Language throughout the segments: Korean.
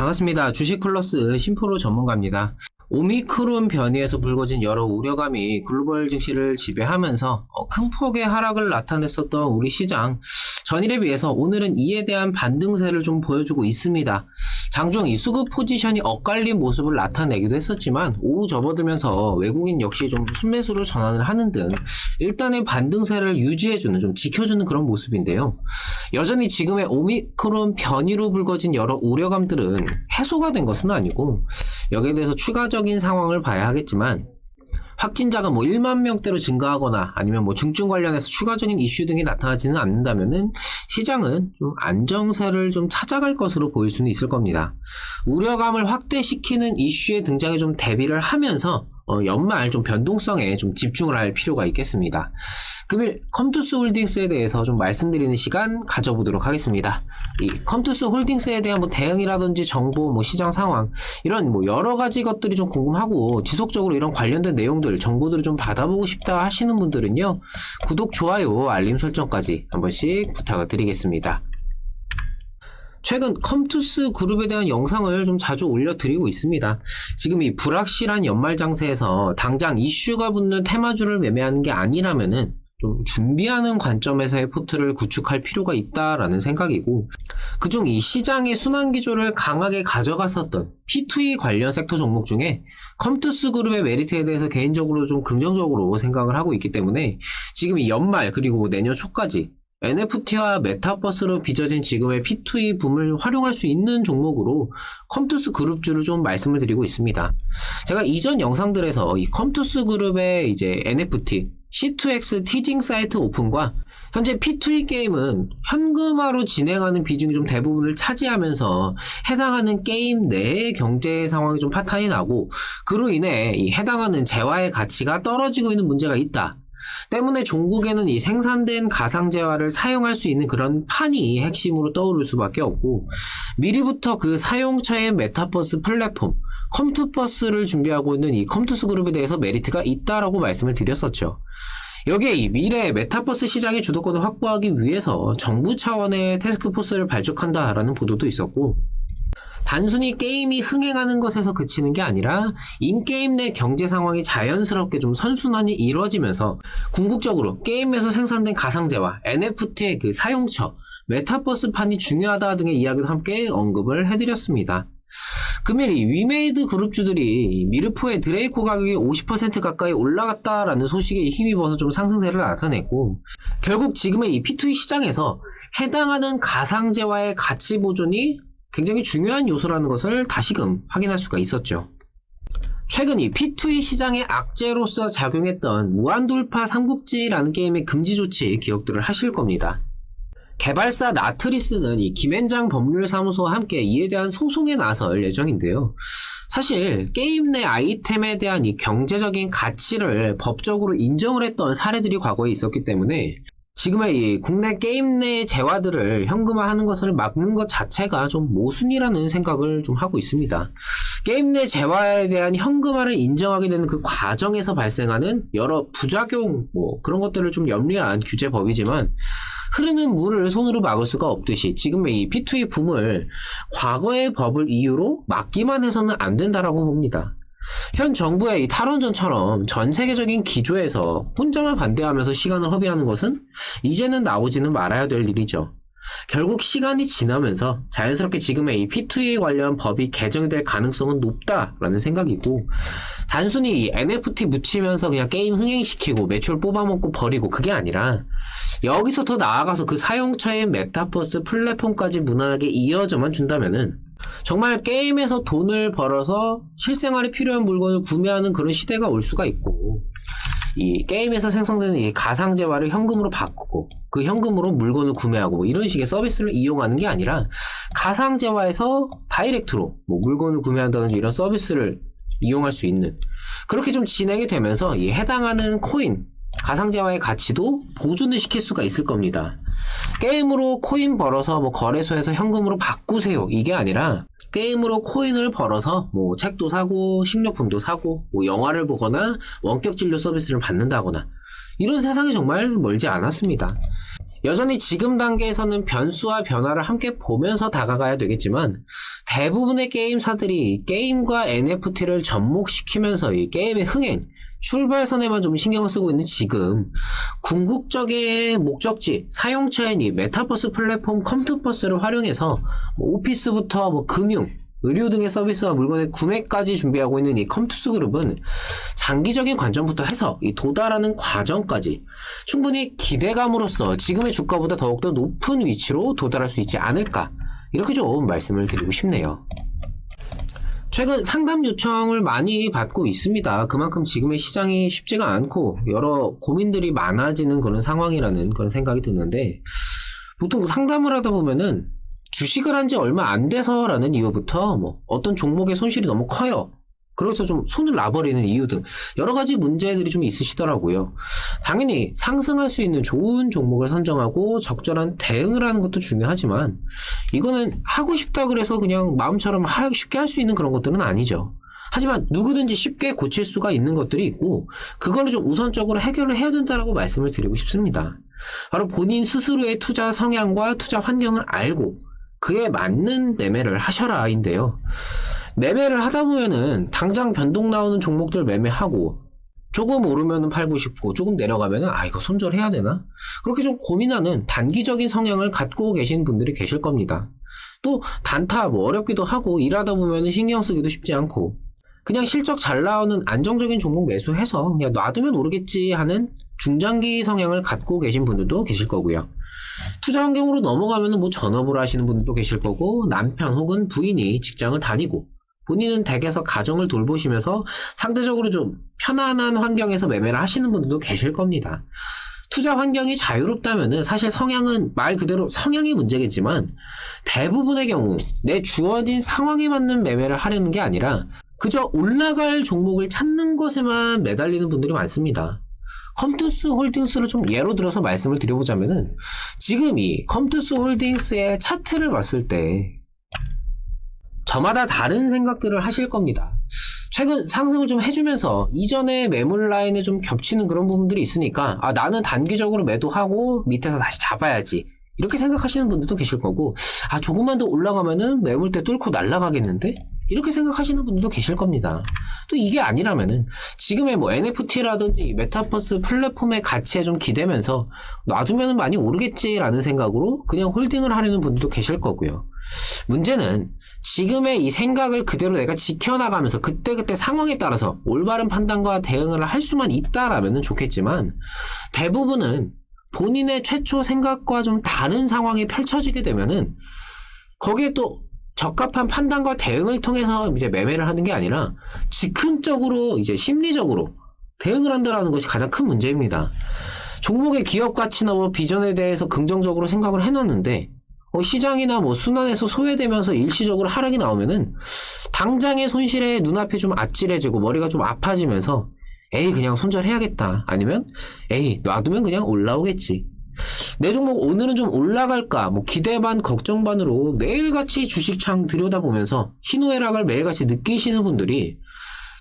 반갑습니다. 주식플러스 심프로 전문가입니다. 오미크론 변이에서 불거진 여러 우려감이 글로벌 증시를 지배하면서 큰 폭의 하락을 나타냈었던 우리 시장, 전일에 비해서 오늘은 이에 대한 반등세를 좀 보여주고 있습니다. 장중 이 수급 포지션이 엇갈린 모습을 나타내기도 했었지만 오후 접어들면서 외국인 역시 좀 순매수로 전환을 하는 등 일단의 반등세를 유지해주는, 좀 지켜주는 그런 모습인데요. 여전히 지금의 오미크론 변이로 불거진 여러 우려감들은 해소가 된 것은 아니고 여기에 대해서 추가적인 상황을 봐야 하겠지만, 확진자가 1만 명대로 증가하거나 아니면 중증 관련해서 추가적인 이슈 등이 나타나지는 않는다면은 시장은 좀 안정세를 좀 찾아갈 것으로 보일 수는 있을 겁니다. 우려감을 확대시키는 이슈의 등장에 좀 대비를 하면서 연말 좀 변동성에 좀 집중을 할 필요가 있겠습니다. 금일 컴투스 홀딩스에 대해서 좀 말씀드리는 시간 가져보도록 하겠습니다. 이 컴투스 홀딩스에 대한 대응이라든지 정보, 시장 상황, 이런 여러 가지 것들이 좀 궁금하고 지속적으로 이런 관련된 내용들, 정보들을 좀 받아보고 싶다 하시는 분들은요, 구독, 좋아요, 알림 설정까지 한 번씩 부탁을 드리겠습니다. 최근 컴투스 그룹에 대한 영상을 좀 자주 올려드리고 있습니다. 지금 이 불확실한 연말 장세에서 당장 이슈가 붙는 테마주를 매매하는 게 아니라면은 좀 준비하는 관점에서의 포트를 구축할 필요가 있다라는 생각이고, 그중 이 시장의 순환 기조를 강하게 가져갔었던 P2E 관련 섹터 종목 중에 컴투스 그룹의 메리트에 대해서 개인적으로 좀 긍정적으로 생각을 하고 있기 때문에 지금 이 연말 그리고 내년 초까지 NFT와 메타버스로 빚어진 지금의 P2E 붐을 활용할 수 있는 종목으로 컴투스 그룹주를 좀 말씀을 드리고 있습니다. 제가 이전 영상들에서 이 컴투스 그룹의 이제 NFT, C2X 티징 사이트 오픈과 현재 P2E 게임은 현금화로 진행하는 비중이 좀 대부분을 차지하면서 해당하는 게임 내의 경제 상황이 좀 파탄이 나고, 그로 인해 이 해당하는 재화의 가치가 떨어지고 있는 문제가 있다. 때문에 종국에는 이 생산된 가상재화를 사용할 수 있는 그런 판이 핵심으로 떠오를 수밖에 없고, 미리부터 그 사용처의 메타버스 플랫폼 컴투버스를 준비하고 있는 이 컴투스 그룹에 대해서 메리트가 있다라고 말씀을 드렸었죠. 여기에 이 미래 메타버스 시장의 주도권을 확보하기 위해서 정부 차원의 태스크포스를 발족한다라는 보도도 있었고, 단순히 게임이 흥행하는 것에서 그치는 게 아니라 인게임 내 경제 상황이 자연스럽게 좀 선순환이 이루어지면서 궁극적으로 게임에서 생산된 가상재화, NFT의 그 사용처, 메타버스판이 중요하다 등의 이야기도 함께 언급을 해드렸습니다. 금일 이 위메이드 그룹주들이 미르포의 드레이코 가격이 50% 가까이 올라갔다라는 소식에 힘입어서 좀 상승세를 나타냈고, 결국 지금의 이 P2E 시장에서 해당하는 가상재화의 가치 보존이 굉장히 중요한 요소라는 것을 다시금 확인할 수가 있었죠. 최근 이 P2E 시장의 악재로서 작용했던 무한돌파 삼국지라는 게임의 금지 조치 기억들을 하실 겁니다. 개발사 나트리스는 이 김앤장 법률사무소와 함께 이에 대한 소송에 나설 예정인데요. 사실 게임 내 아이템에 대한 이 경제적인 가치를 법적으로 인정을 했던 사례들이 과거에 있었기 때문에 지금의 이 국내 게임 내 재화들을 현금화하는 것을 막는 것 자체가 좀 모순이라는 생각을 좀 하고 있습니다. 게임 내 재화에 대한 현금화를 인정하게 되는 그 과정에서 발생하는 여러 부작용, 그런 것들을 좀 염려한 규제법이지만, 흐르는 물을 손으로 막을 수가 없듯이 지금의 이 P2E 붐을 과거의 법을 이유로 막기만 해서는 안 된다라고 봅니다. 현 정부의 이 탈원전처럼 전 세계적인 기조에서 혼자만 반대하면서 시간을 허비하는 것은 이제는 나오지는 말아야 될 일이죠. 결국 시간이 지나면서 자연스럽게 지금의 이 P2E 관련 법이 개정이 될 가능성은 높다라는 생각이고, 단순히 이 NFT 묻히면서 그냥 게임 흥행시키고 매출 뽑아먹고 버리고 그게 아니라 여기서 더 나아가서 그 사용처의 메타버스 플랫폼까지 무난하게 이어져만 준다면은 정말 게임에서 돈을 벌어서 실생활에 필요한 물건을 구매하는 그런 시대가 올 수가 있고, 이 게임에서 생성되는 이 가상재화를 현금으로 바꾸고 그 현금으로 물건을 구매하고 이런 식의 서비스를 이용하는 게 아니라 가상재화에서 다이렉트로 물건을 구매한다든지 이런 서비스를 이용할 수 있는, 그렇게 좀 진행이 되면서 이 해당하는 코인, 가상재화의 가치도 보존을 시킬 수가 있을 겁니다. 게임으로 코인 벌어서 거래소에서 현금으로 바꾸세요, 이게 아니라 게임으로 코인을 벌어서 책도 사고 식료품도 사고 영화를 보거나 원격 진료 서비스를 받는다거나, 이런 세상이 정말 멀지 않았습니다. 여전히 지금 단계에서는 변수와 변화를 함께 보면서 다가가야 되겠지만 대부분의 게임사들이 게임과 NFT를 접목시키면서 이 게임의 흥행, 출발선에만 좀 신경을 쓰고 있는 지금 궁극적인 목적지, 사용처인 이 메타버스 플랫폼 컴투버스를 활용해서 오피스부터 금융, 의료 등의 서비스와 물건의 구매까지 준비하고 있는 이 컴투스 그룹은 장기적인 관점부터 해서 이 도달하는 과정까지 충분히 기대감으로써 지금의 주가보다 더욱더 높은 위치로 도달할 수 있지 않을까, 이렇게 좀 말씀을 드리고 싶네요. 최근 상담 요청을 많이 받고 있습니다. 그만큼 지금의 시장이 쉽지가 않고 여러 고민들이 많아지는 그런 상황이라는 그런 생각이 드는데, 보통 상담을 하다 보면은 주식을 한 지 얼마 안 돼서라는 이유부터 어떤 종목의 손실이 너무 커요, 그래서 좀 손을 놔버리는 이유 등 여러 가지 문제들이 좀 있으시더라고요. 당연히 상승할 수 있는 좋은 종목을 선정하고 적절한 대응을 하는 것도 중요하지만 이거는 하고 싶다 그래서 그냥 마음처럼 쉽게 할 수 있는 그런 것들은 아니죠. 하지만 누구든지 쉽게 고칠 수가 있는 것들이 있고 그걸로 좀 우선적으로 해결을 해야 된다고 말씀을 드리고 싶습니다. 바로 본인 스스로의 투자 성향과 투자 환경을 알고 그에 맞는 매매를 하셔라인데요. 매매를 하다 보면은 당장 변동 나오는 종목들 매매하고 조금 오르면은 팔고 싶고 조금 내려가면은 이거 손절해야 되나? 그렇게 좀 고민하는 단기적인 성향을 갖고 계신 분들이 계실 겁니다. 또 단타 어렵기도 하고 일하다 보면은 신경 쓰기도 쉽지 않고 그냥 실적 잘 나오는 안정적인 종목 매수해서 그냥 놔두면 오르겠지 하는 중장기 성향을 갖고 계신 분들도 계실 거고요. 투자 환경으로 넘어가면은 전업을 하시는 분들도 계실 거고, 남편 혹은 부인이 직장을 다니고 본인은 댁에서 가정을 돌보시면서 상대적으로 좀 편안한 환경에서 매매를 하시는 분들도 계실 겁니다. 투자 환경이 자유롭다면은 사실 성향은 말 그대로 성향이 문제겠지만 대부분의 경우 내 주어진 상황에 맞는 매매를 하려는 게 아니라 그저 올라갈 종목을 찾는 것에만 매달리는 분들이 많습니다. 컴투스 홀딩스를 좀 예로 들어서 말씀을 드려보자면은 지금 이 컴투스 홀딩스의 차트를 봤을 때 저마다 다른 생각들을 하실 겁니다. 최근 상승을 좀 해주면서 이전에 매물 라인에 좀 겹치는 그런 부분들이 있으니까 나는 단기적으로 매도하고 밑에서 다시 잡아야지, 이렇게 생각하시는 분들도 계실 거고, 조금만 더 올라가면은 매물대 뚫고 날아가겠는데? 이렇게 생각하시는 분들도 계실 겁니다. 또 이게 아니라면은 지금의 NFT라든지 메타버스 플랫폼의 가치에 좀 기대면서 놔두면은 많이 오르겠지라는 생각으로 그냥 홀딩을 하려는 분들도 계실 거고요. 문제는 지금의 이 생각을 그대로 내가 지켜나가면서 그때그때 상황에 따라서 올바른 판단과 대응을 할 수만 있다라면 좋겠지만 대부분은 본인의 최초 생각과 좀 다른 상황이 펼쳐지게 되면은 거기에 또 적합한 판단과 대응을 통해서 이제 매매를 하는 게 아니라 즉흥적으로 이제 심리적으로 대응을 한다는 것이 가장 큰 문제입니다. 종목의 기업 가치나 비전에 대해서 긍정적으로 생각을 해놨는데 시장이나 순환에서 소외되면서 일시적으로 하락이 나오면은 당장의 손실에 눈앞이 좀 아찔해지고 머리가 좀 아파지면서 그냥 손절해야겠다, 아니면 놔두면 그냥 올라오겠지, 내 종목 오늘은 좀 올라갈까 기대 반 걱정 반으로 매일같이 주식창 들여다보면서 희노애락을 매일같이 느끼시는 분들이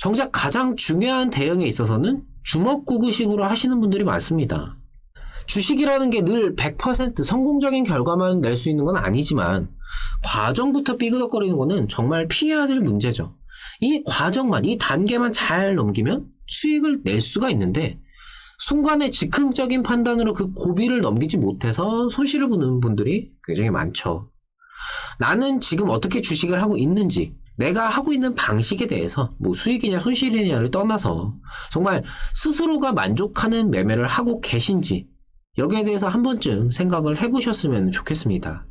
정작 가장 중요한 대응에 있어서는 주먹구구식으로 하시는 분들이 많습니다. 주식이라는 게 늘 100% 성공적인 결과만 낼 수 있는 건 아니지만 과정부터 삐그덕거리는 거는 정말 피해야 될 문제죠. 이 과정만, 이 단계만 잘 넘기면 수익을 낼 수가 있는데 순간의 즉흥적인 판단으로 그 고비를 넘기지 못해서 손실을 보는 분들이 굉장히 많죠. 나는 지금 어떻게 주식을 하고 있는지, 내가 하고 있는 방식에 대해서 수익이냐 손실이냐를 떠나서 정말 스스로가 만족하는 매매를 하고 계신지 여기에 대해서 한 번쯤 생각을 해보셨으면 좋겠습니다.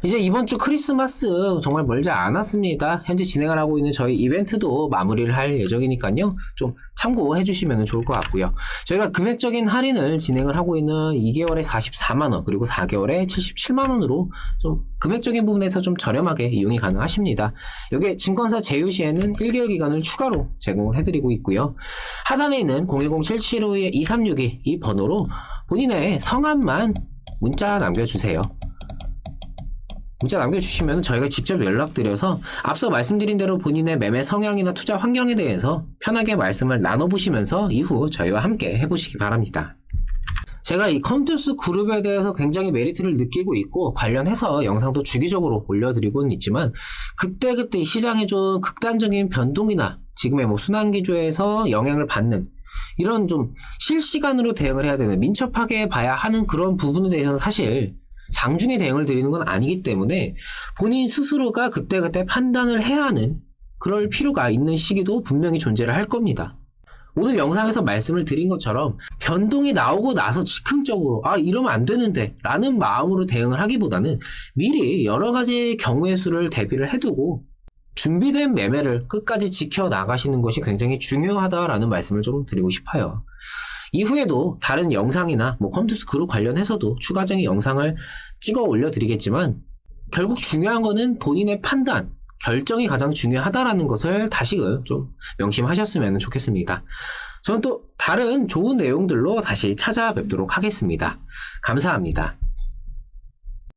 이제 이번 주 크리스마스 정말 멀지 않았습니다. 현재 진행을 하고 있는 저희 이벤트도 마무리를 할 예정이니까요. 좀 참고해 주시면 좋을 것 같고요. 저희가 금액적인 할인을 진행을 하고 있는 2개월에 44만원 그리고 4개월에 77만원으로 좀 금액적인 부분에서 좀 저렴하게 이용이 가능하십니다. 여기에 증권사 제휴시에는 1개월 기간을 추가로 제공을 해드리고 있고요. 하단에 있는 010-7752-2362 이 번호로 본인의 성함만 문자 남겨주세요. 문자 남겨주시면 저희가 직접 연락드려서 앞서 말씀드린 대로 본인의 매매 성향이나 투자 환경에 대해서 편하게 말씀을 나눠보시면서 이후 저희와 함께 해보시기 바랍니다. 제가 이 컴투스 그룹에 대해서 굉장히 메리트를 느끼고 있고 관련해서 영상도 주기적으로 올려드리고는 있지만 그때그때 시장에 좀 극단적인 변동이나 지금의 뭐 순환기조에서 영향을 받는 이런 좀 실시간으로 대응을 해야 되는 민첩하게 봐야 하는 그런 부분에 대해서는 사실 장중에 대응을 드리는 건 아니기 때문에 본인 스스로가 그때그때 판단을 해야 하는 그럴 필요가 있는 시기도 분명히 존재를 할 겁니다. 오늘 영상에서 말씀을 드린 것처럼 변동이 나오고 나서 즉흥적으로 이러면 안 되는데 라는 마음으로 대응을 하기보다는 미리 여러 가지 경우의 수를 대비를 해두고 준비된 매매를 끝까지 지켜나가시는 것이 굉장히 중요하다라는 말씀을 좀 드리고 싶어요. 이후에도 다른 영상이나 뭐 컴투스 그룹 관련해서도 추가적인 영상을 찍어 올려드리겠지만 결국 중요한 거는 본인의 판단, 결정이 가장 중요하다라는 것을 다시금 좀 명심하셨으면 좋겠습니다. 저는 또 다른 좋은 내용들로 다시 찾아뵙도록 하겠습니다. 감사합니다.